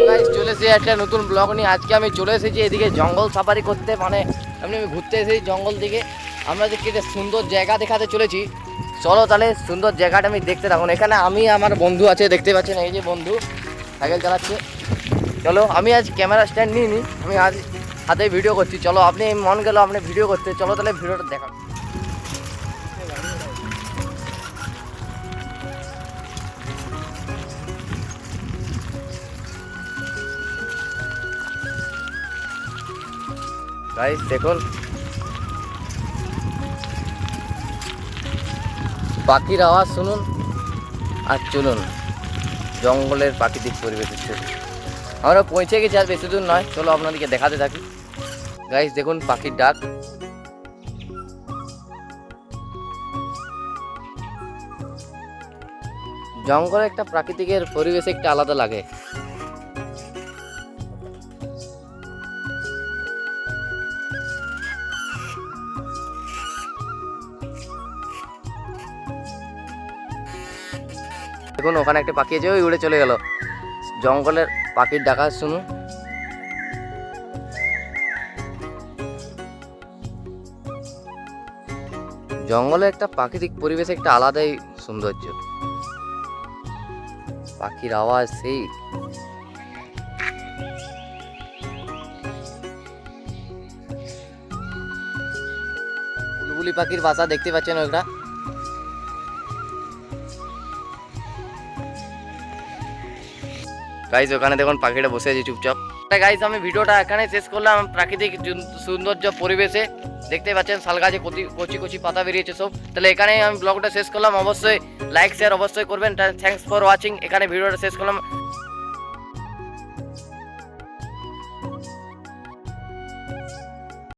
Guys চলে এসেছি একটা নতুন ব্লগ নিয়ে। আজকে আমি চলে এসেছি এদিকে জঙ্গল সাফারি করতে, মানে আমি ঘুরতে এসেছি জঙ্গল দিকে। আমরা যে একটা সুন্দর জায়গা দেখাতে চলেছি, চলো তাহলে সুন্দর জায়গাটা আমি দেখতে থাকুন। এখানে আমি আমার বন্ধু আছে, দেখতে পাচ্ছেন এই যে বন্ধু সাইকেল চালাচ্ছে। চলো, আমি আজ ক্যামেরা স্ট্যান্ড নিইনি, আমি আজ হাতে ভিডিও করছি। চলো, আপনি মন গেল আপনি ভিডিও করতে, চলো তাহলে ভিডিওটা দেখান। গাইস দেখুন, পাখির আওয়াজ শুনুন আর চলুন জঙ্গলের প্রাকৃতিক পরিবেশের ছবি। আমরা পৌঁছে গেছি, আর বেশি দূর নয়, চলো আপনাদেরকে দেখাতে থাকি। গাইস দেখুন পাখির ডাক। জঙ্গলে একটা প্রাকৃতিকের পরিবেশ একটা আলাদা লাগে। দেখুন ওখানে একটা পাখি আছে, ওই উড়ে চলে গেল। জঙ্গলের পাখির ডাকা শুনুন। জঙ্গলে একটা প্রাকৃতিক পরিবেশ একটা আলাদাই সৌন্দর্য। পাখির আওয়াজ সেই বুলবুলি পাখির বাসা দেখতে পাচ্ছেন ওটা। গাইস ওখানে দেখুন পাখিটা বসে আছে চুপচাপ। গাইস আমি ভিডিওটা এখানে শেষ করলাম প্রাকৃতিক সৌন্দর্য পরিবেশে। দেখতে পাচ্ছেন শাল গাছে কচি কচি পাতা বেরিয়েছে সব। তাহলে এখানেই আমি ব্লগটা শেষ করলাম। অবশ্যই লাইক শেয়ার অবশ্যই করবেন। Thanks for watching. এখানে ভিডিওটা শেষ করলাম।